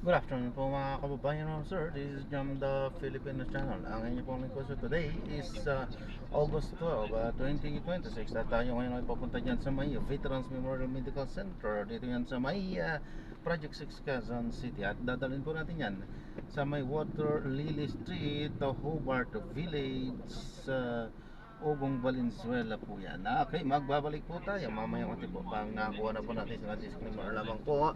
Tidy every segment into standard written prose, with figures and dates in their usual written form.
Good afternoon po mga kababayan no, sir. This is Jam the Filipino channel. Ang inyo pong lingkod so today is August 12, 2026 at tayo ngayon ay papunta dyan sa may Veterans Memorial Medical Center. Dito yan sa may Project 6 Quezon City at dadalhin po natin yan sa may Water Lily Street, Hobart Village, Ugong Valenzuela po yan. Okay, magbabalik po tayo mamaya konti po pang nakuha na po natin sa disclaimer lamang po.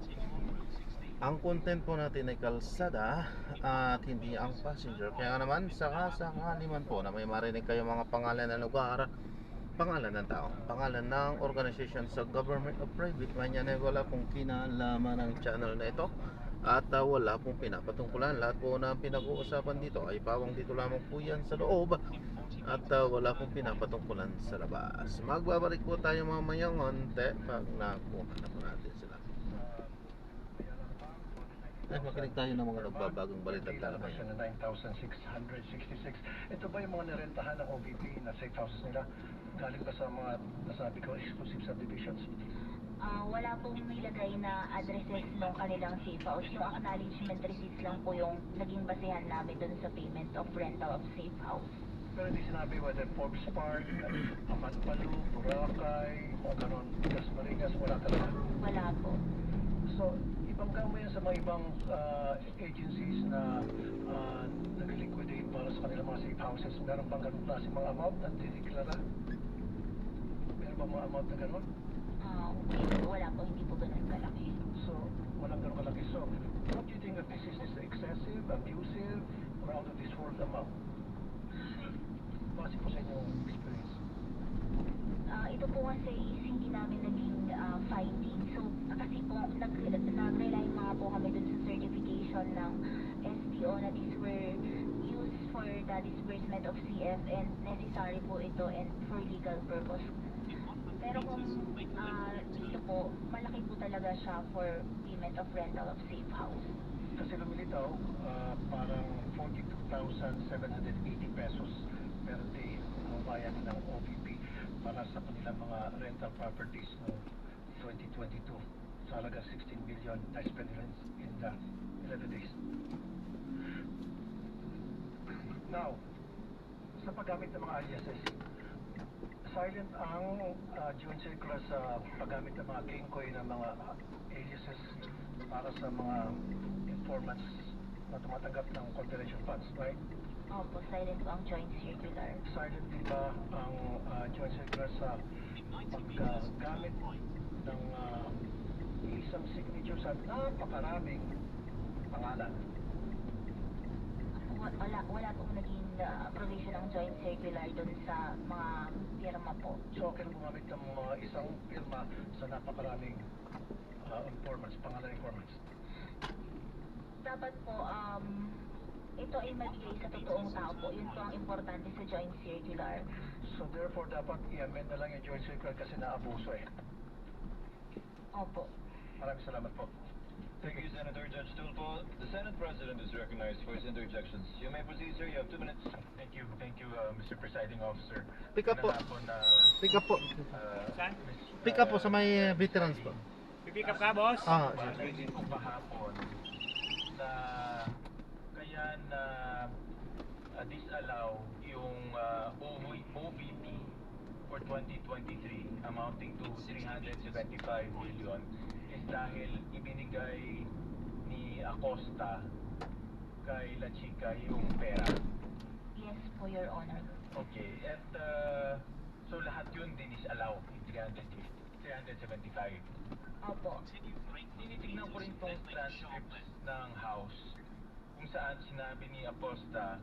Ang content po natin ay kalsada at hindi ang passenger. Kaya naman sakasakali man po na may marinig kayo mga pangalan ng lugar, pangalan ng tao, pangalan ng organization sa government o private man yan ay wala pong kinalaman ng channel na ito. At wala pong pinapatungkulan. Lahat po na pinag-uusapan dito ay pawang dito lamang po yan sa loob. At wala pong pinapatungkulan sa labas. Magbabalik po tayo mamayang onte pag nakuha na po natin sila. At makinig tayo ng mga nagbabagong balita at talakayan. 9,666. Ito ba yung mga nirentahan ng OVP na safe houses nila? Galing ba sa mga nasabi ko exclusive subdivisions? Wala pong nilagay na addresses ng kanilang safe house. Yung acknowledgement receipts lang po yung naging basehan namin dun sa payment of rental of safe house. Pero hindi sinabi whether Forbes Park, Amanpalu, Boracay, o ganon, Dasmariñas, wala talaga. Wala po. So, ibangga mo yan sa mga ibang agencies na nag-liquidate para sa kanilang mga safe houses. Meron bang ganun klase mga amount na dineklara? Meron bang mga amount na ganun? Wala po, hindi po ganun kalaki. So, walang ganun kalaki. So, what do you think that this is excessive, abusive, or out of this world amount? Base po sa inyong experience. Ito po kasi is hindi namin naging finding. So, kasi po, nag-rely mga po kami dun sa certification ng SDO na these were used for the disbursement of CF and necessary po ito and for legal purpose. Pero kung dito po, malaki po talaga siya for payment of rental of safe house. Kasi lumilitaw, parang 42,780 pesos per day ang bayan ng OVP para sa kanilang mga rental properties noong 2022. Sa halaga 16 billion na spend in the 11 days. Now, sa paggamit ng mga aliases, silent ang joint circular sa paggamit ng mga kingkoy ng mga aliases para sa mga informants na tumatanggap ng confidential funds, right? Opo, silent po ang joint circular. Silent din ba ang joint circular sa paggamit ng isang signature sa napakaraming pangalan? Wala pong naging provision ng joint circular dun sa mga firma po. So, okay lang gumamit ng isang firma sa napakaraming informants, pangalan informants? Dapat po, ito ay mabigay sa totoong tao po. Yun po ang importante sa joint circular. So, therefore, dapat i-amend na lang yung joint circular kasi naabuso eh. Opo. Maraming salamat po. Thank you, Senator Judge Tulfo. The Senate President is recognized for his interjections. You may proceed, sir. You have 2 minutes. Thank you, Mr. Presiding Officer. Pick up po. Pick up po. Saan? Pick up po sa may veterans po. Pipick up ka, boss? Naisip ko kahapon na kaya na disallow yung OVP for 2023 amounting to 375 million is dahil ibinigay ni Acosta kay La Chica yung pera. Yes po, Your Honor. Okay, at so lahat yun disallow yung 375. Opo. Tinitignan ko rin tong transcripts ng House kung saan sinabi ni Acosta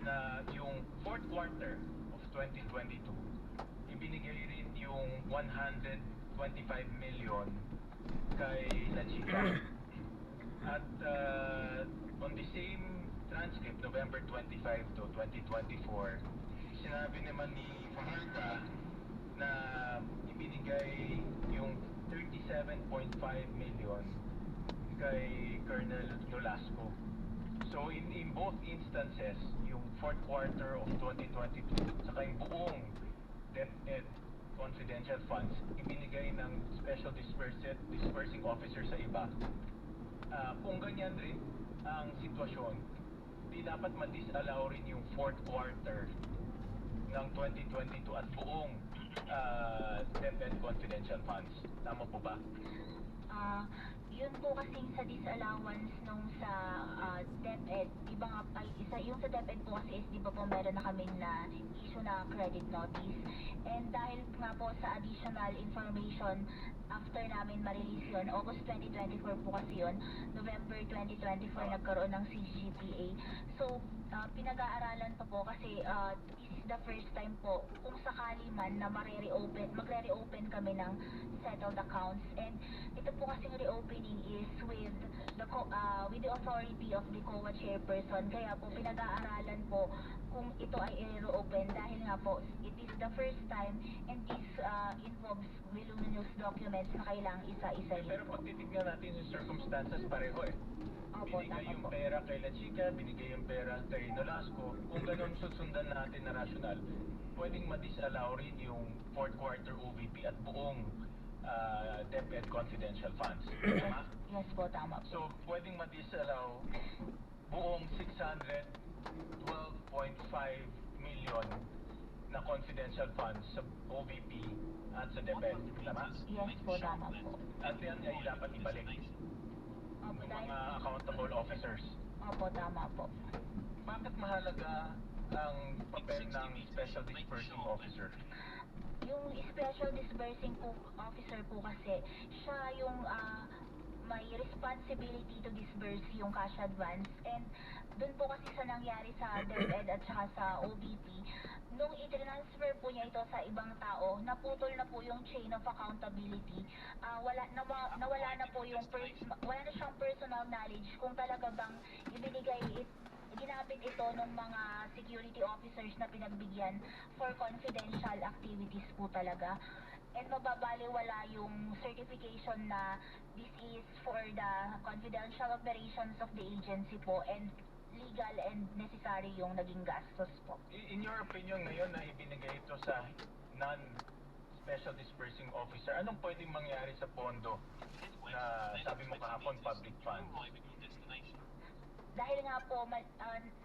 na yung fourth quarter of 2022 ibinigay rin yung 125 million kay La Chica. At on the same transcript, November 25 to 2024, sinabi naman ni Fajardo na ibinigay yung 37.5 million kay Colonel Nolasco. So in both instances, yung fourth quarter of 2022 saka yung buong DepEd confidential funds ibinigay ng special dispersing officer sa iba. Kung ganyan rin ang sitwasyon, di dapat ma-disallow rin yung fourth quarter ng 2022 at buong DepEd confidential funds. Tama po ba? Yun po kasing sa disallowance nung sa DepEd, iba nga, ay, yung sa DepEd po kasi is di ba po meron na kaming na issue na credit notice. And dahil nga po sa additional information after namin ma-release yun, August 2024 po kasi yun, November 2024 nagkaroon ng CGPA. So, pinag-aaralan pa po kasi this is the first time po kung sakali man na magre-reopen kami ng settled accounts. And ito po kasing reopening is with the authority of the COA chairperson. Kaya po pinag-aaralan po kung ito ay i-reopen dahil nga po it is the first time and this involves voluminous documents na kailangang isa-isahin Pero po. pag titignan natin yung circumstances, pareho eh. Opo, Binigay tama yung po. pera kay La Chica, binigay yung pera kay Nolasco. Kung ganun susundan natin na rational, pwedeng ma-disallow rin yung fourth quarter OVP at buong DepEd confidential funds. Tama? Yes po, tama po. So, pwedeng ma-disallow buong 612.5 million na confidential funds sa OVP at sa DepEd. Tama? Yes po, tama po. At yan ay dapat ibalik Opo, ng dahil, mga accountable officers. opo, tama po. Bakit mahalaga ang papel ng Special Dispersing Officer? Yung special disbursing po, officer po kasi, siya yung may responsibility to disburse yung cash advance. And dun po kasi sa nangyari sa DepEd at saka sa OVP, nung i-transfer po niya ito sa ibang tao, naputol na po yung chain of accountability. Nawala na po yung wala na siyang personal knowledge kung talaga bang ginamit ito ng mga security officers na pinagbigyan for confidential activities po talaga. And mababaliwala yung certification na this is for the confidential operations of the agency po and legal and necessary yung naging gastos po. In your opinion ngayon na ibinigay ito sa non-Special Dispersing Officer, anong pwedeng mangyari sa pondo na sabi mo kahapon public funds? Dahil nga po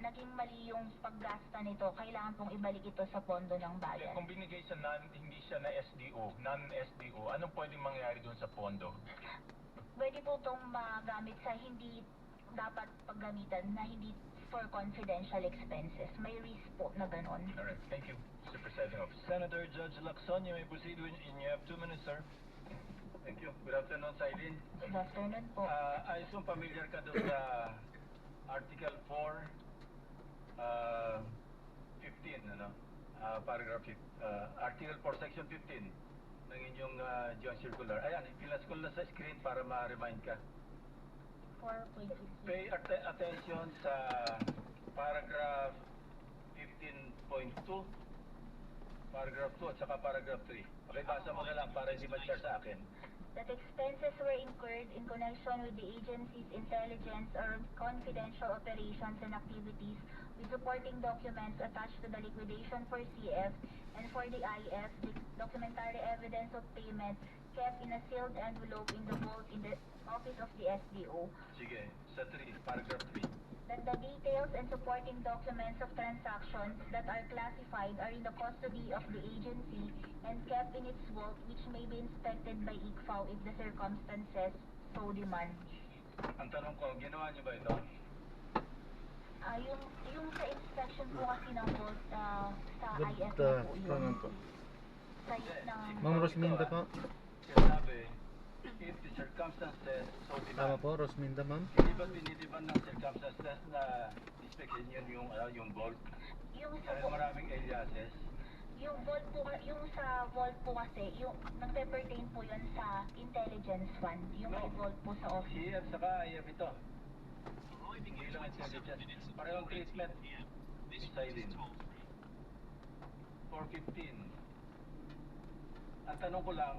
naging mali yung paggasta nito, kailangan pong ibalik ito sa pondo ng bayan. Kung binigay sa hindi siya na SDO, non-SDO, anong pwedeng mangyari doon sa pondo? Pwede po itong magamit sa hindi dapat paggamitan na hindi for confidential expenses. May risk po na ganon. Alright, thank you, Mr. Presiding Officer. Senator Judge Lacson, you may proceed when you have 2 minutes, sir. Thank you. Good afternoon, Silene. Good afternoon po. I assume familiar ka doon sa Article 4, 15, paragraph Article 4, Section 15 ng inyong joint circular. Ayan, ipilas ko lang sa screen para ma-remind ka. 4.15. Pay attention sa paragraph 15.2, paragraph 2 at saka paragraph 3. Pakibasa mo na lang para hindi ma-share sa akin. That expenses were incurred in connection with the agency's intelligence or confidential operations and activities with supporting documents attached to the liquidation for CF and for the IF, the documentary evidence of payment kept in a sealed envelope in the vault in the office of the SDO. Sige, sa 3, paragraph 3. That the details and supporting documents of transactions that are classified are in the custody of the agency and kept in its vault, which may be inspected by ICFAO if the circumstances so demand. Ang tanong ko, ginawa niyo ba ito? Yung sa inspection po kasi ng vault sa Good IF na po yun. afternoon po. Sa ng... Ma'am Rosminda po. Sinabi, if the circumstances so Tama demand. po, Rosminda ma'am. Hindi ba dinidiban ng circumstances na inspection yun yung vault? Yung sa Dahil maraming aliases. yung vault po, yung sa vault po kasi, yung nagpe-pertain po yun sa intelligence fund. Yung may vault po sa office. CF saka IF ito. Hindi lang intelligence. Parehong treatment. Silent. 415. Ang tanong ko lang,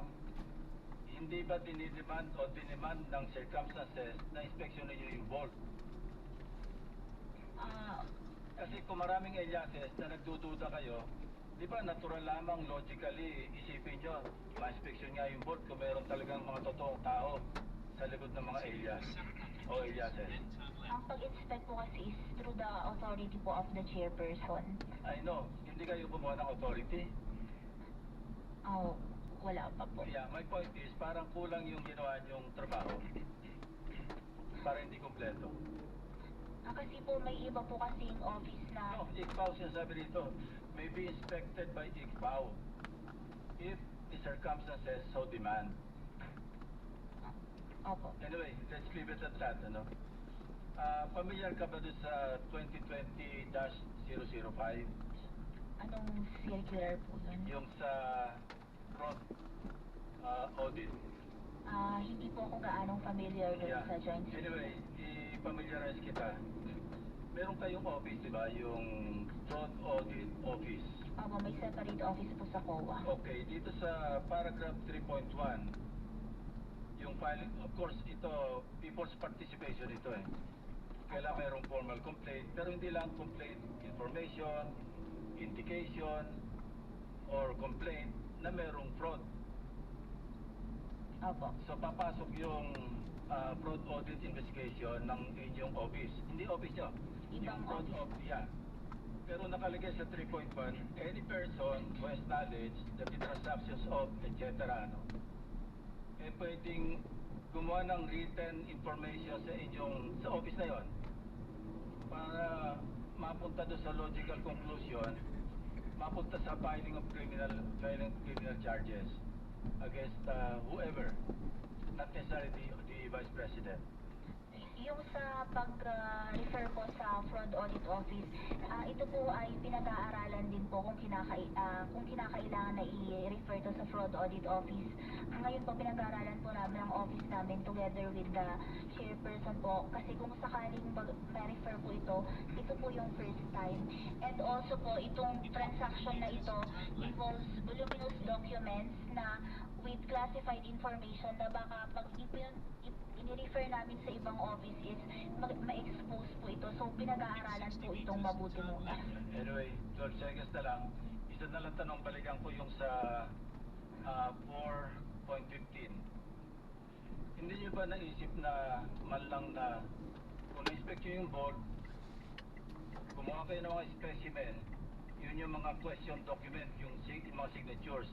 hindi ba dinidemand o dinemand ng circumstances na inspeksyon ninyo yung vault? Kasi kung maraming aliases na nagdududa kayo, di ba natural lamang logically isipin nyo, ma-inspeksyon nga yung vault kung meron talagang mga totoong tao sa likod ng mga alias. O o aliases? Ang pag-inspect po kasi is through the authority po of the chairperson. I know, hindi kayo kumuha ng authority. Oh, wala pa po. Yeah, my point is, parang kulang yung ginawa yung trabaho. Para hindi kompleto. Kasi po may iba po kasing office na... No, ICPAO sinasabi dito, may be inspected by ICPAO if the circumstances so demand. Opo. Anyway, let's leave it at that, ano? Familiar ka ba doon sa 2020-005? Anong circular po yun? Yung sa fraud audit? Hindi po ako gaanong familiar dun Yeah. sa joint Anyway, i-familiarize kita. Meron kayong office, di ba? Yung fraud audit office. Opo, may separate office po sa COA. Okay, dito sa paragraph 3.1, yung filing, of course, ito, people's participation ito eh. Kailangan mayroong formal complaint, pero hindi lang complaint, information, indication, or complaint na mayroong fraud. Opo. So, papasok yung fraud audit investigation ng inyong office. Hindi office nyo. Ibang Yung fraud office. yeah. Pero nakalagay sa 3.1, any person who has knowledge that the transactions of, etc. Ano, pwedeng gumawa ng written information sa inyong, sa office na yon para mapunta doon sa logical conclusion, mapunta sa filing of criminal charges against whoever, not necessarily the Vice President. Yung sa pag-refer po sa fraud audit office, ito po ay pinag-aaralan din po kung kinakailangan na i-refer to sa fraud audit office. Ngayon po pinag-aaralan po namin ang office namin together with the chairperson po kasi kung sakaling ma-refer po ito po yung first time. And also po itong transaction na ito involves voluminous documents na with classified information na baka pag i-refer namin sa ibang office is ma-expose po ito. So, pinag-aaralan po itong mabuti muna. Anyway, 12 seconds na lang. Isa na lang tanong, balikan ko yung sa 4.15. Hindi nyo ba naisip na man lang na kung na-inspect nyo yung board, kumuha kayo ng mga specimen, yun yung mga question document, yung mga signatures.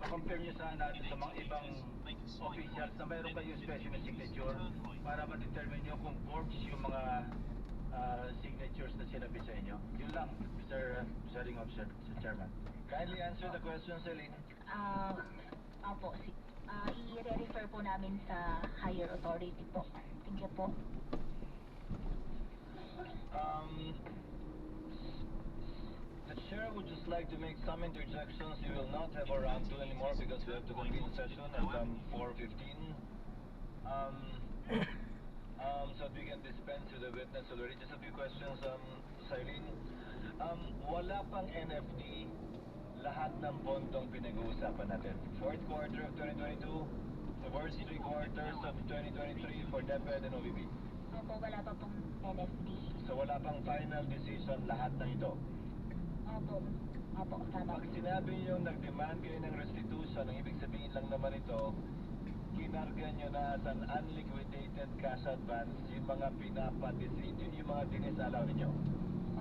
Ma-compare nyo sana sa mga ibang officials na mayroon kayo specimen signature para ma-determine nyo kung forged yung mga signatures na sinabi sa inyo. Yun lang, Mr. Presiding Officer, Mr. Chairman. Kindly answer the question, Celine. Opo, i-refer po namin sa higher authority po. Thank you po. The chair would just like to make some interjections. We will not have our round 2 anymore because we have to convene session at 4:15. So we can dispense with the witness already. Just a few questions, Cyrene. Wala pang NFD lahat ng bondong pinag-uusapan natin. Fourth quarter of 2022, the first 3 quarters of 2023 for DepEd and OVP. Opo, wala pa pong NFD. So wala pang final decision lahat ng ito. Opo, tama. Pag sinabi nyo nag-demand kayo ng restitution, ang ibig sabihin lang naman ito, kinarga nyo na as an unliquidated cash advance yung mga pinapa-decision, yung mga dinisalaw ninyo.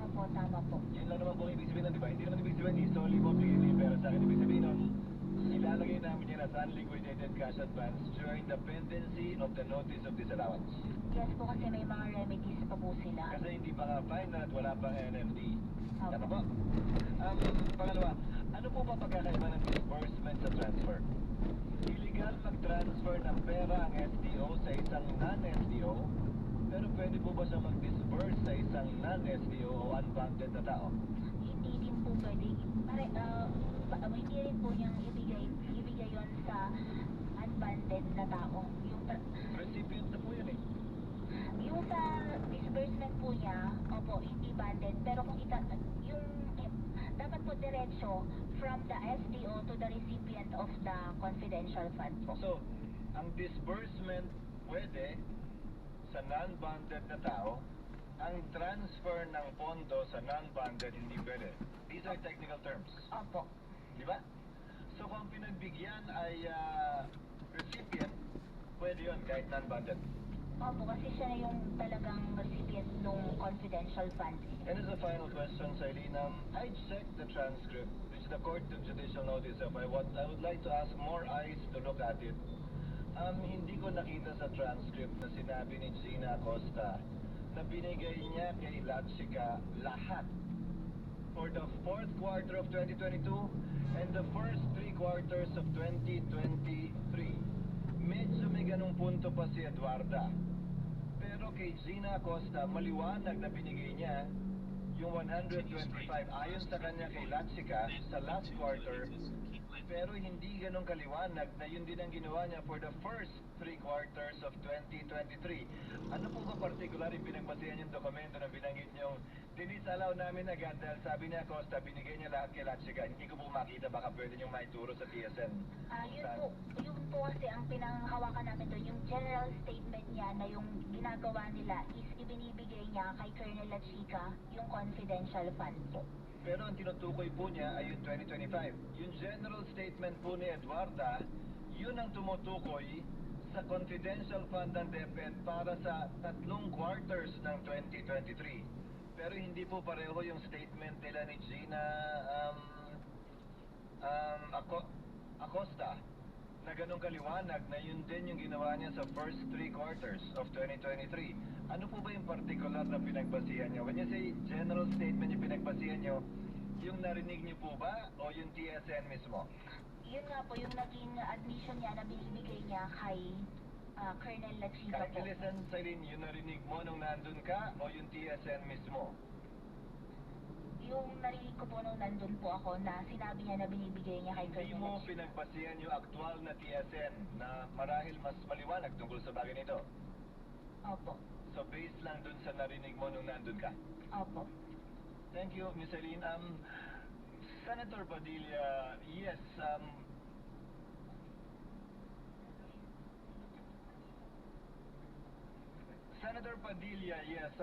Opo, tama po. Yun lang naman kung ibig sabihin nun, di ba? Hindi naman ibig sabihin, hindi solely mo bigay pero sa akin ibig sabihin nun, ilalagay namin yan as unliquidated cash advance during the pendency of the notice of disallowance. Yes po, kasi may mga remedies pa po sila. Kasi hindi pa nga fine at wala pang NFD. Opo. Tama po? Pangalawa, ano po ba pagkakaiba ng disbursement sa transfer? Illegal mag-transfer ng pera ang SDO sa isang non-SDO, pero pwede po ba siya mag-disburse sa isang non-SDO o unbonded na tao? Hindi din po pwede. Hindi rin po niyang ibigay yon sa unbonded na tao. Recipient na po yun eh. Yung sa disbursement po niya, opo, hindi banded. Pero kung dapat po diretso from the SDO to the recipient of the confidential fund po. So, ang disbursement pwede sa non-bonded na tao, ang transfer ng pondo sa non-bonded hindi pwede. These are technical terms. Opo. Di ba? So kung pinagbigyan ay recipient, pwede yun kahit non-bonded. Opo, kasi siya na yung talagang recipient ng confidential funds. And as a final question, Eileen, I checked the transcript, which the Court took judicial notice of. I would like to ask more eyes to look at it. Hindi ko nakita sa transcript na sinabi ni Gina Acosta na binigay niya kay Latsika lahat for the fourth quarter of 2022 and the first 3 quarters of 2023. Medyo may ganung punto pa si Eduarda. Pero kay Gina Acosta, maliwanag na binigay niya yung 125 ayon sa kanya kay Latsika sa last quarter, pero hindi ganun kaliwanag na yun din ang ginawa niya for the first 3 quarters of 2023. Ano po ba particular yung pinagbasehan yung dokumento na binanggit niyong dinisalaw namin agad dahil sabi niya Acosta, binigay niya lahat kay Latsika. Hindi ko po makita, baka pwede niyong maituro sa TSN. Yun po kasi ang pinanghawakan namin doon, yung general statement niya na yung ginagawa nila is ibinibigay niya kay Colonel Latsika yung confidential fund po. Pero ang tinutukoy po niya ay yung 2025. Yung general statement po ni Eduarda, yun ang tumutukoy sa confidential fund ng DepEd para sa 3 quarters ng 2023. Pero hindi po pareho yung statement nila ni Gina Acosta na ganun kaliwanag na yun din yung ginawa niya sa first 3 quarters of 2023. Ano po ba yung particular na pinagbasihan niyo? When you say general statement yung pinagbasihan niyo, yung narinig niyo po ba o yung TSN mismo? Yun nga po, yung naging admission niya na binibigay niya kay Colonel Latsika Kahit po. listen, Celine, yung narinig mo nung nandun ka o yung TSN mismo? Yung narinig ko po nung nandun po ako na sinabi niya na binibigay niya kay Hindi Colonel mo Latsika. pinagbasihan yung aktual na TSN na marahil mas maliwanag tungkol sa bagay nito. Opo. So based lang dun sa narinig mo nung nandun ka. Opo. Thank you, Ms. Eileen. Senator Padilla, yes, Senator Padilla, yes,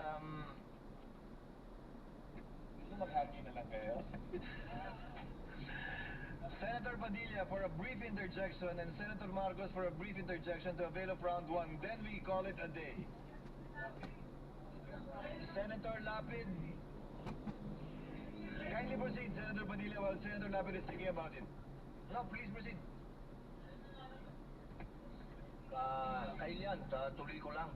maghagi na lang kayo. Senator Padilla for a brief interjection and Senator Marcos for a brief interjection to avail of round 1. Then we call it a day. Senator Lapid, kindly proceed, Senator Padilla, while Senator Lapid is thinking about it. No, please proceed. Kailan, tuloy ko lang.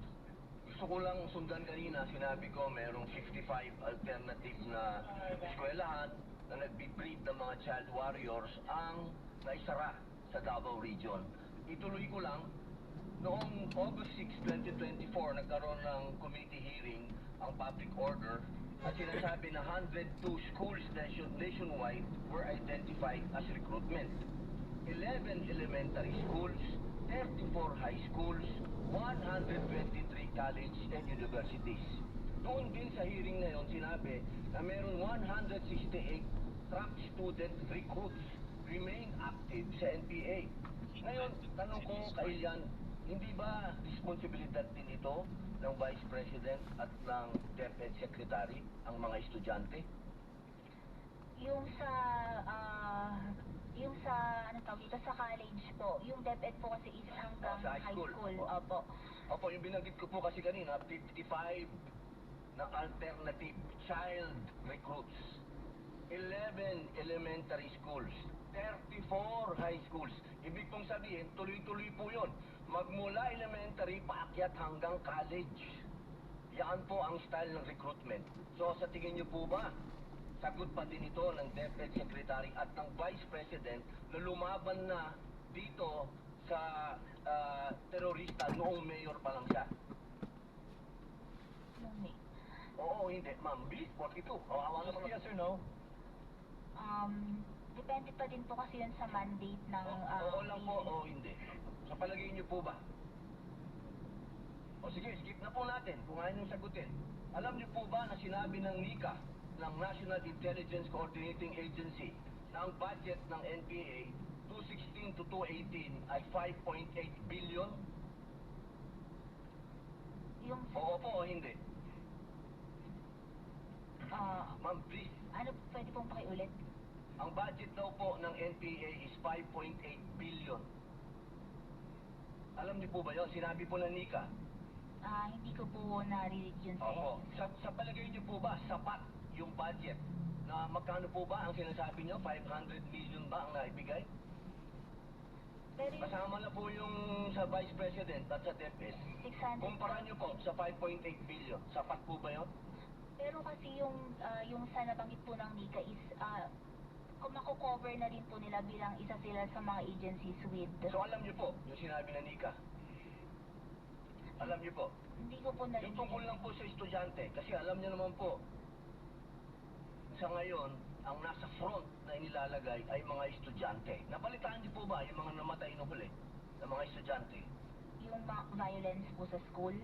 Gusto ko lang sundan kanina, sinabi ko merong 55 alternative na eskwelahan na nagbi-breed ng mga child warriors ang naisara sa Davao Region. Ituloy ko lang, noong August 6, 2024, nagkaroon ng committee hearing ang public order at sinasabi na 102 schools nationwide were identified as recruitment. 11 elementary schools, 34 high schools, 123 college and universities. Doon din sa hearing na yon sinabi na meron 168 track student recruits remain active sa NPA. Ngayon, tanong ko kay Ian, hindi ba responsibilidad din ito ng Vice President at ng DepEd Secretary ang mga estudyante? Yung sa ano tawag dito sa college po, yung DepEd po kasi is hanggang Sa high school. Opo. Opo. Opo, yung binanggit ko po kasi kanina, 55 na alternative child recruits. 11 elementary schools, 34 high schools. Ibig pong sabihin, tuloy-tuloy po yun. Magmula elementary, paakyat hanggang college. Yan po ang style ng recruitment. So sa tingin niyo po ba, sagot pa din ito ng DepEd Secretary at ng Vice President na lumaban na dito sa terorista noong mayor pa lang siya? Oo, hindi. Ma'am, bilis, 42. Awa naman. Yes or no? Depende pa din po kasi yun sa mandate ng Oo lang po, agency. o hindi. Sa palagay niyo po ba? O sige, skip na po natin kung ayaw niyong sagutin. Alam niyo po ba na sinabi ng NICA, ng National Intelligence Coordinating Agency, na ang budget ng NPA 2016 to 2018 ay 5.8 billion? Yung Oo po o hindi? Ma'am, please. ano pwede pong pakiulit? Ang budget daw po ng NPA is 5.8 billion. Alam niyo po ba yun? Sinabi po ng NICA. Hindi ko po narinig yun, sir. Opo. Sa palagay niyo po ba, sapat yung budget? Na magkano po ba ang sinasabi niyo? 500 million ba ang naibigay? Pero yung Kasama na po yung sa Vice President at sa DepEd. 600 Kumpara niyo po sa 5.8 billion. Sapat po ba yun? Pero kasi yung sa nabanggit po ng Nika is kung mako-cover na rin po nila bilang isa sila sa mga agencies with. So alam niyo po, yung sinabi na Nika. Alam niyo po, Hindi ko po yung narinig. tungkol lang po sa estudyante, kasi alam niyo naman po, sa ngayon, ang nasa front na inilalagay ay mga estudyante. Napalitaan niyo po ba yung mga namatay na huli na mga estudyante? Yung violence po sa school.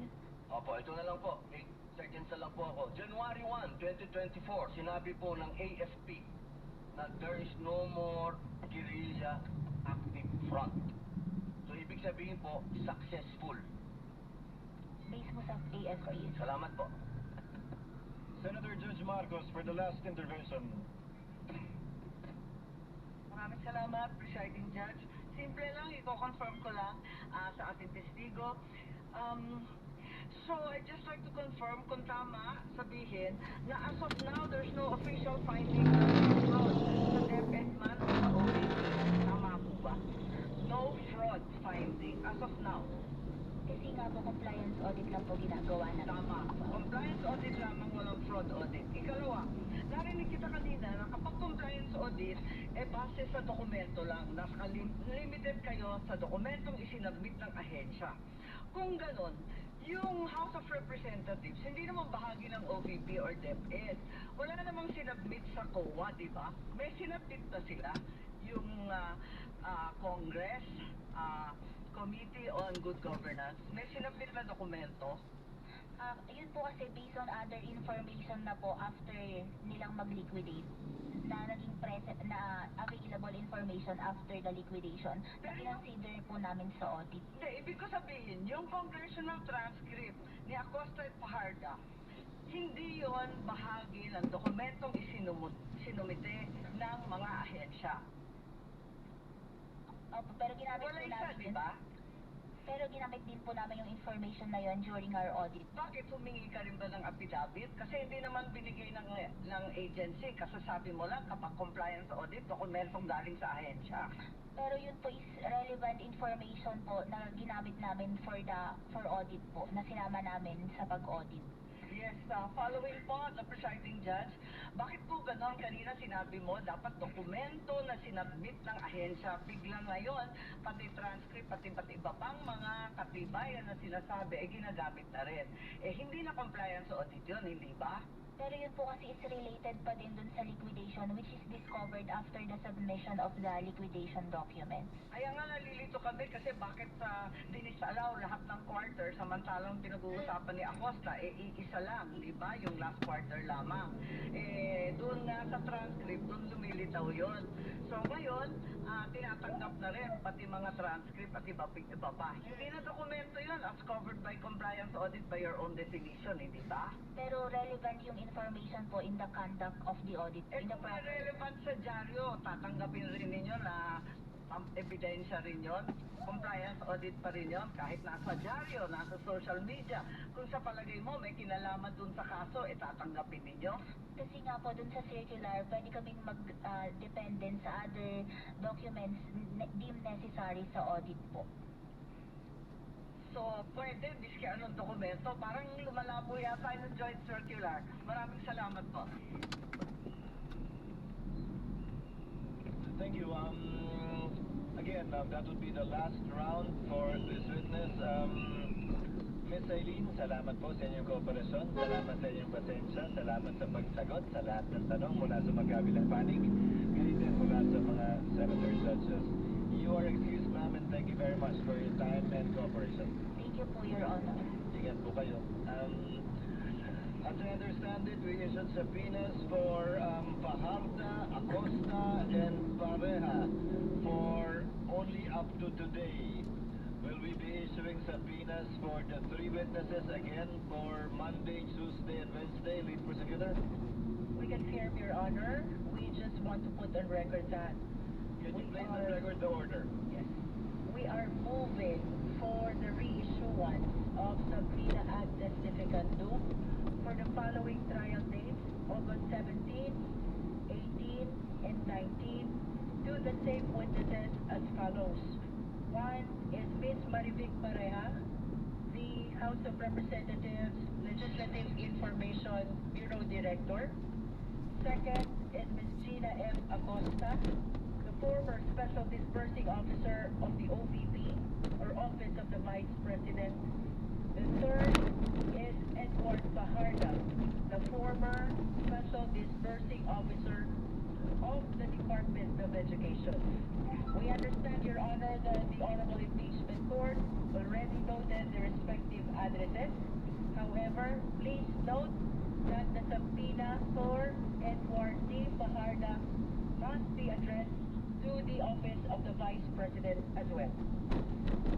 Opo, ito na lang po. 8 seconds na lang po ako. January 1, 2024, sinabi po ng AFP na there is no more guerrilla active front. So, ibig sabihin po, successful. Based mo sa AFP. Salamat po. Senator Judge Marcos for the last intervention. Maraming salamat, Presiding Judge. Simple lang, i-confirm ko lang sa ating testigo. So, I'd just like to confirm kung tama sabihin na as of now, there's no official finding of fraud sa DepEd man o sa OAP. Tama po ba? No fraud finding as of now. Kasi nga po compliance audit lang po ginagawa namin. Tama. Compliance audit lamang, walang fraud audit. Ikalawa, narinig kita kanina na kapag compliance audit, base sa dokumento lang. Limited kayo sa dokumentong isinabmit ng ahensya. Kung ganon, yung House of Representatives, hindi naman bahagi ng OVP or DepEd. Wala namang sinabmit sa COA, di ba? May sinabmit na sila. Yung Congress, Committee on Good Governance, may sinabmit na dokumento. Yun po kasi based on other information na po after nilang mag-liquidate na naging present na available information after the liquidation na consider po namin sa audit. Hindi, ibig ko sabihin, yung congressional transcript ni Acosta at Fajardo, hindi yon bahagi ng dokumentong sinumite ng mga ahensya. Opo, pero ginamit Wala po isa, namin. di ba? Pero ginamit din po namin yung information na yon during our audit. Bakit humingi ka rin ba ng affidavit? Kasi hindi naman binigay ng agency. Kasasabi mo lang kapag compliance audit, dokumentong galing sa ahensya. Pero yun po is relevant information po na ginamit namin for audit po, na sinama namin sa pag-audit. Yes, following po the presiding judge, bakit po ganon kanina sinabi mo dapat dokumento na sinabmit ng ahensya, biglang ngayon pati transcript, pati iba pang mga katibayan na sinasabi ginagamit na rin. Hindi na compliance audit yun, hindi ba? Pero yun po kasi is related pa din dun sa liquidation which is discovered after the submission of the liquidation documents. Kaya nga nalilito kami kasi bakit dinisalaw lahat ng quarter samantalang pinag-uusapan ni Acosta, iisa lang, di ba? Yung last quarter lamang. Doon sa transcript, doon lumilitaw yon. So ngayon, tinatanggap na rin pati mga transcript at iba pa. Hindi na dokumento yun as covered by compliance audit by your own definition, hindi ba? Pero relevant yung information po in the conduct of the audit. In the Kung may process. relevant sa dyaryo, tatanggapin rin ninyo na ebidensya rin yon, compliance audit pa rin yon, kahit nasa dyaryo, nasa social media. Kung sa palagay mo may kinalaman dun sa kaso, tatanggapin ninyo. Kasi nga po dun sa circular, pwede kaming mag-dependent sa other documents deemed necessary sa audit po. So, pwede, biski anong dokumento, parang lumalabo yata yung joint circular. Maraming salamat po. Thank you. Again, that would be the last round for this witness. Miss Eileen, salamat po sa inyong kooperasyon. Salamat sa inyong pasensya. Salamat sa pagsagot sa lahat ng tanong mula sa magkabilang panig. Ganyan din mula sa mga senator judges. You are excused, ma'am, and thank you very much for your time and cooperation. Thank you po, Your Honor. Ingat po kayo. As I understand it, we issued subpoenas for Fajardo, Acosta, and Pareja for only up to today. Will we be issuing subpoenas for the 3 witnesses again for Monday, Tuesday, and Wednesday, lead prosecutor? We confirm, Your Honor. We just want to put on record that Can you place on record the order? yes, we are moving for the reissuance of Sabrina Agnes Tificando for the following trial dates, August 17, 18, and 19, to the same witnesses as follows. One is Ms. Marivic Pareja, the House of Representatives Legislative Information Bureau Director. Second is Ms. Gina F. Acosta, the former Special Disbursing Officer of the OVP, or Office of the Vice President. The third is Edward Fajardo, the former Special Disbursing Officer of the Department of Education. We understand, Your Honor, that the Honorable Impeachment Court already noted the respective addresses. However, please note that the subpoena for Edward D. Fajardo must be addressed to the Office of the Vice President as well.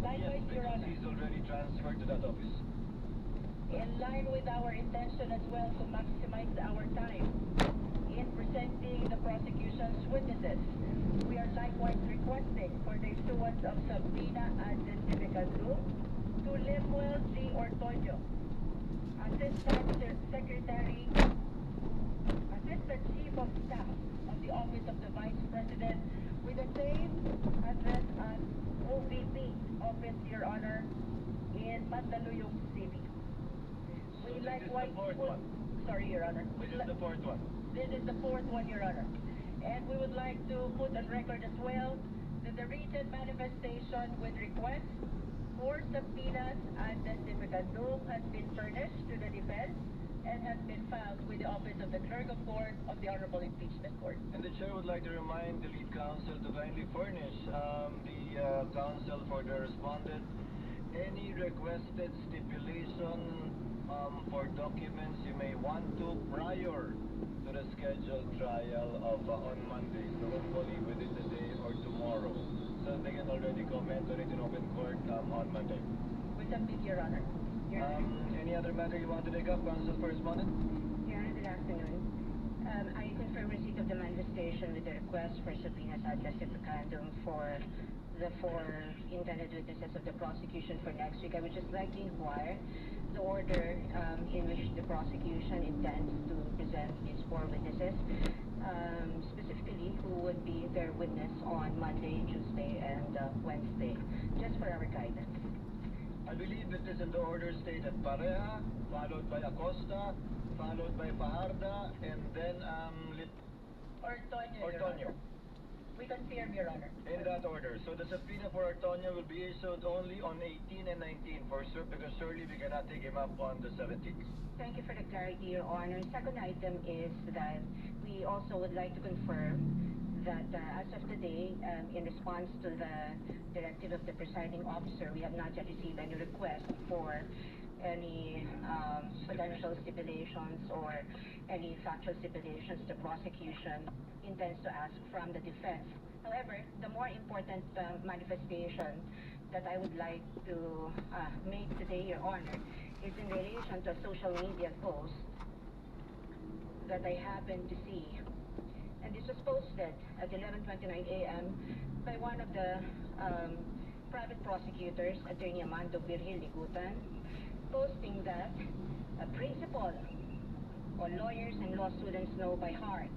Likewise, Your because Honor, he's already transferred to that office. in line with our intention as well to maximize our time in presenting the prosecution's witnesses, we are likewise requesting for the issuance of subpoena identificado to Lemuel G. Ortoño, Assistant Secretary, Assistant Chief of Staff of the Office of the Vice President, with the same address as OVP Office, Your Honor, in Mandaluyong City. So We this is the likewise fourth would- one. Sorry, Your Honor. This is the fourth one. This is the fourth one, Your Honor. And we would like to put on record as well that the recent manifestation with request for subpoenas and testificando has been furnished to the defense and has been filed with the Office of the Clerk of Court of the Honorable Impeachment Court. And the chair would like to remind the lead counsel to kindly furnish the counsel for the respondent any requested stipulation for documents you may want to prior to the scheduled trial of on Monday, so hopefully within the day or tomorrow, so they can already comment on it in open court on Monday. We submit, Your Honor. Your Honor. Any other matter you want to take up, counsel for respondent? Your Honor, good afternoon. I confirm receipt of the manifestation with the request for subpoenas ad testificandum for the four intended witnesses of the prosecution for next week. I would just like to inquire the order in which the prosecution intends to present these four witnesses, specifically who would be their witness on Monday, Tuesday, and Wednesday, just for our guidance. I believe it is in the order stated Pareja, followed by Acosta, followed by Fajarda, and then Ortoño, Your Ortoño. Honor. We confirm, Your Honor. In that order. So the subpoena for Ortoño will be issued only on 18 and 19 for sure, because surely we cannot take him up on the 17th. Thank you for the clarity, Your Honor. Second item is that we also would like to confirm that as of today, in response to the directive of the presiding officer, we have not yet received any request for any potential stipulations or any factual stipulations the prosecution intends to ask from the defense. However, the more important manifestation that I would like to make today, Your Honor, is in relation to a social media post that I happened to see. And this was posted at 11:29 a.m. by one of the private prosecutors, Attorney Amando Virgil Ligutan, posting that a principal or lawyers and law students know by heart.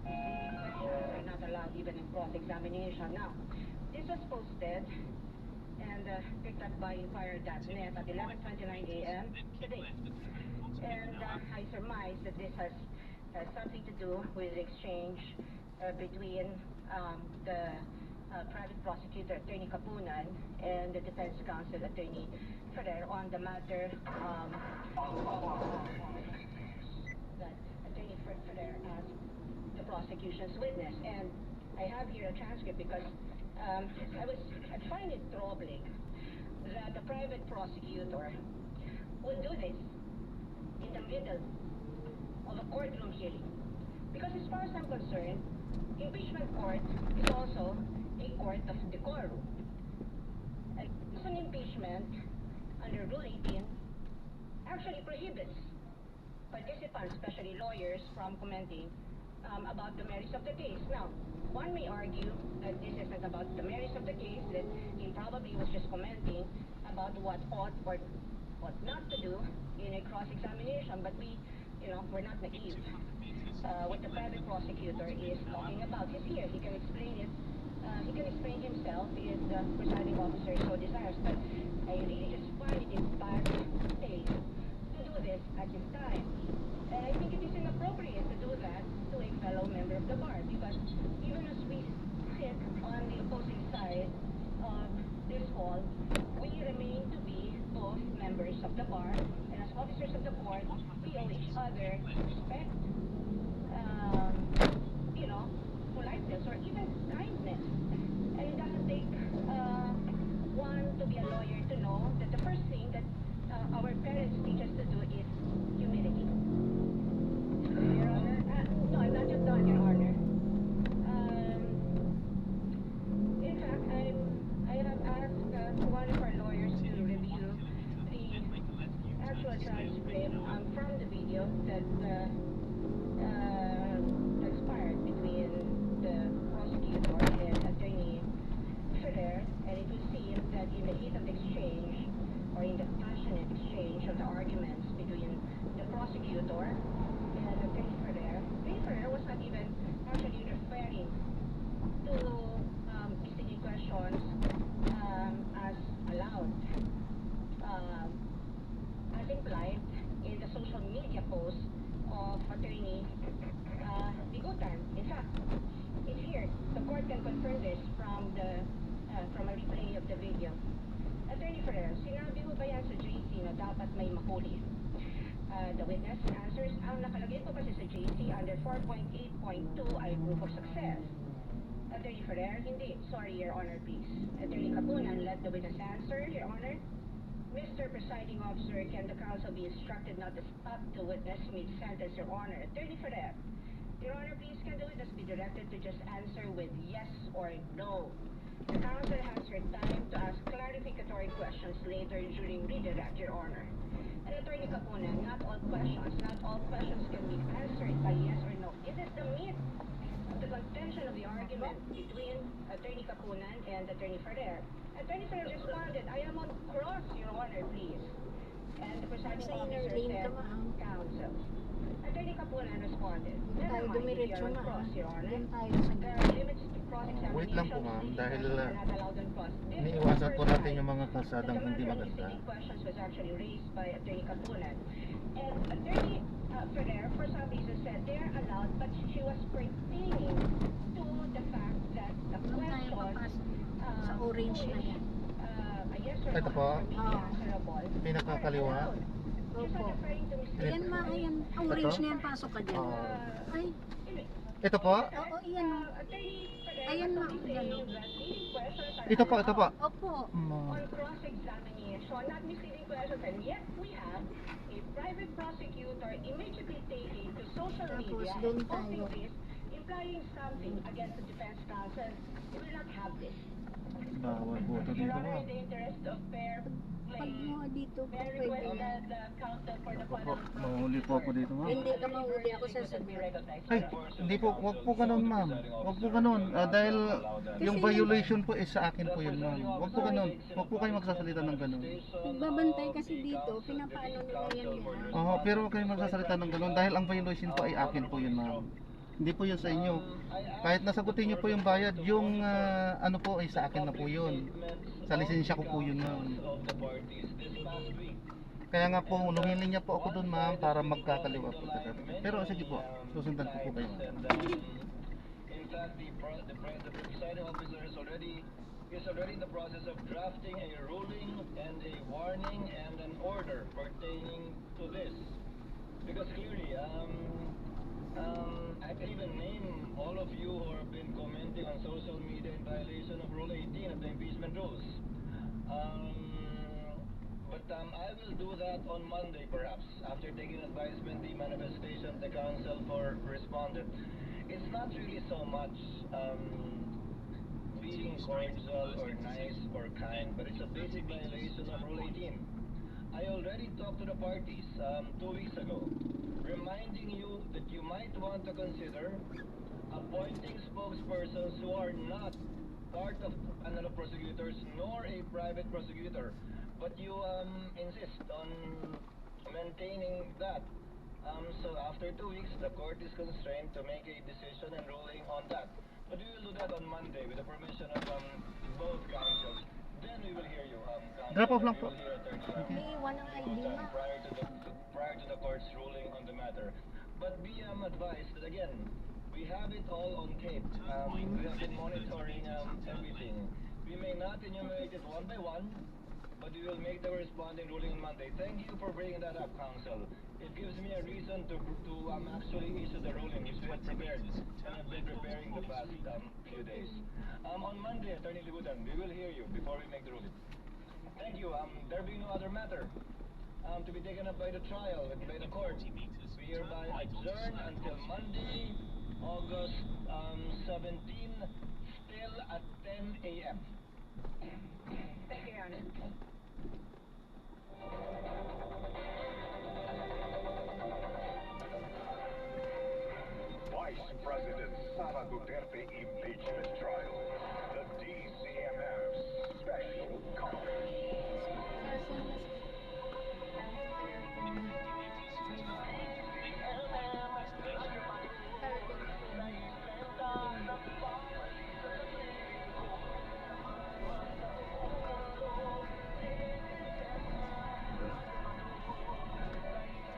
Leading questions are not allowed even in cross-examination. Now, this was posted and picked up by Inquirer.net at 11:29 a.m. today. And I surmise that this has something to do with the exchange between the private prosecutor, Attorney Capunan, and the defense counsel, Attorney Ferrer, on the matter that Attorney Ferrer asked the prosecution's witness. And I have here a transcript because I find it troubling that the private prosecutor would do this in the middle of a courtroom hearing. Because as far as I'm concerned, impeachment court is also a court of decorum. An impeachment under Rule 18 actually prohibits participants, especially lawyers, from commenting about the merits of the case. Now, one may argue that this isn't about the merits of the case, that he probably was just commenting about what ought or what not to do in a cross-examination, but we're not naive. What the private prosecutor is talking about is here. He can explain it. He can explain himself if the presiding officer so desires. But I really just find it in bad taste to do this at this time. And I think it is inappropriate to do that to a fellow member of the bar, because even as we sit on the opposing side of this hall, we remain to be both members of the bar, and as officers of the court, we owe each other respect, politeness, or even kindness. And it doesn't take one to be a lawyer to know that the first thing that our parents teach us to do is humility. Your Honor, no, I'm not just done, Your Honor. In fact, I have asked one of our lawyers to review the actual transcript from the video that transpired between the prosecutor and Attorney Ferrer, and it would seem that in the heat of the exchange, or in the passionate exchange of the arguments between the prosecutor and Attorney Ferrer was not even actually referring to listening questions as allowed, as implied in the social media post of Attorney Bigutan. In fact, it's here. The court can confirm this from a replay of the video. Attorney Ferrer, sinabi mo ba yan sa JC na dapat may mahuli? The witness answers, ang nakalagay po kasi sa JC under 4.8.2 ay proof of success. Attorney Ferrer, hindi. Sorry, Your Honor, please. Attorney Kapunan, let the witness answer, Your Honor. Mr. Presiding Officer, can the counsel be instructed not to stop the witness mid-sentence, Your Honor? Attorney Ferrer, Your Honor, please, can the witness be directed to just answer with yes or no? The counsel has her time to ask clarificatory questions later during redirect, Your Honor. And Attorney Kapunan, not all questions can be answered by yes or no. Is it the meat of the contention of the argument between Attorney Kapunan and Attorney Ferrer? Attorney Ferrer responded, I am on cross, Your Honor, please. And the presiding officer said, counsel. Attorney Kapunan responded, never mind if you are on cross, Your Honor. There are limits to cross-examination. Wait lang po, ma'am, dahil not allowed on cross. iniiwasan po natin yung mga kalsadang hindi maganda. Questions was actually raised by Attorney Kapunan. And Attorney Ferrer, for some reason, said they're allowed, but she was pertaining to the fact that the question sa orange na yan. Yes or Ito po, answerable. pinakakaliwa. Opo. Ayan ma, ayan. Orange na yan, pasok ka dyan. Ay, Ito po? oo, iyan. Ayan ma, gano'n. Ito po, ito po. Opo. On cross-examination, not misleading questions, and yet we have a private prosecutor immediately taking to social Tapos, media doon and posting tayo. this, implying something against the defense counsel. We will not have this. Bawal po ito Your dito, Honor, ma'am. in the interest of fair Pag play, mo dito, may I pwede. request that the counsel for the Opo, following mahuli po ako dito, ma'am. Hindi ka mahuli, ako be sasagot. recognized. Ay, hindi po, wag po ganun, ma'am. Wag po ganun. Dahil yung violation po is sa akin po yun, ma'am. Wag po ganun. Wag po kayo magsasalita ng ganun. Nagbabantay kasi dito, pinapaano nila yan yan. Oo, pero wag kayo magsasalita ng ganun dahil ang violation po ay akin po yun, ma'am. Hindi po yun sa inyo. Kahit nasagutin niyo po yung bayad, yung ano po ay sa akin na po yun. Sa lisensya ko po yun, ma'am. Kaya nga po, lumili niya po ako dun, ma'am, para magkakaliwa po. Pero sige po, susundan ko po kayo, ma'am. In fact, the presiding officer is already in the process of drafting a ruling and a warning and an order pertaining to this. Because clearly, I can even name all of you who have been commenting on social media in violation of Rule 18 of the impeachment rules. But I will do that on Monday, perhaps, after taking advisement the manifestation of the council for respondent. It's not really so much being cordial or nice or kind, but it's a basic violation of Rule 18. I already talked to the parties 2 weeks ago, reminding you that you might want to consider appointing spokespersons who are not part of the panel of prosecutors nor a private prosecutor, but you insist on maintaining that. So after 2 weeks, the court is constrained to make a decision and ruling on that. But we will do that on Monday with the permission of both counsels. Then we will hear you, counsel. Drop off lang We po. will hear Attorney May walang ID Guzman ma. prior to the court's ruling on the matter. But be advised that again, we have it all on tape. We have been monitoring everything. We may not enumerate it one by one, but we will make the corresponding ruling on Monday. Thank you for bringing that up, counsel. It gives me a reason to actually issue the ruling, which we had prepared and have been preparing the past few days. On Monday, Attorney Libutan, we will hear you before we make the ruling. Thank you. There being no other matter to be taken up by the trial and by the court, we hereby adjourn until Monday, August 17, still at 10 a.m. Thank you, Your Honor. Vice President Sara Duterte impeachment trial. The DCMF special coverage.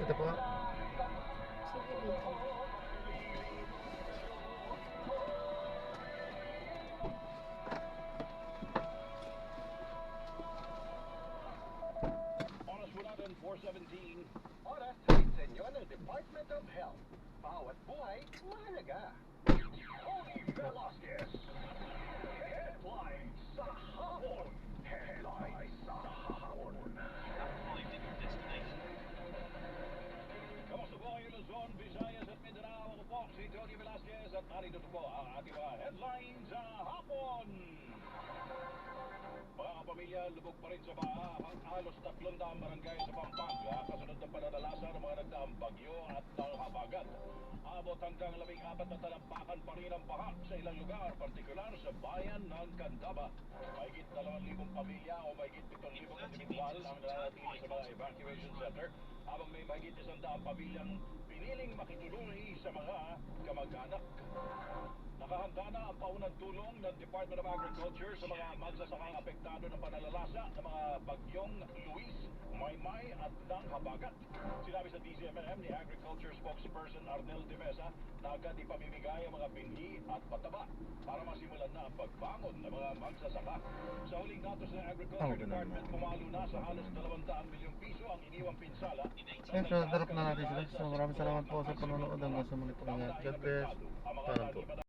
Ito po. Sige, dito. Oras mula ng 4:17. Oras hatid sa inyo ng Department of Health. Bawat buhay, mahalaga. Tony Velasquez. Headlines sa hapon. Headlines sa hapon. Kamusta po kayo Luzon, Visayas at Mindanao? Ako po si Tony Velasquez at narito po ang ating mga headlines sa hapon. Mga kapamilya, lubog pa rin sa baha ang halos 300 barangay sa Pampanga kasunod ng pananalasa ng mga nagdaang bagyo at ng habagat. Abot hanggang 14 na talampakan pa rin ang baha sa ilang lugar, partikular sa bayan ng Candaba. Mahigit 2,000 pamilya o mahigit 7,000 individual ang nananatili sa mga evacuation center, habang may mahigit 100 pamilyang piniling makituloy sa mga kamag-anak. Nakahanda na ang paunang tulong ng Department of Agriculture sa mga magsasakang apektado ng panalalasa ng mga bagyong Luis, Maymay at ng Habagat. Sinabi sa DCMM ni Agriculture spokesperson Arnel de Mesa na agad ipamimigay ang mga binhi at pataba para masimulan na ang pagbangon ng mga magsasaka. Sa huling datos ng Agriculture Department, pumalo na sa halos 200 milyong piso ang iniwang pinsala. Yan, so drop na natin sila. So maraming salamat po sa panonood hanggang sa muli po. God bless. Parang po.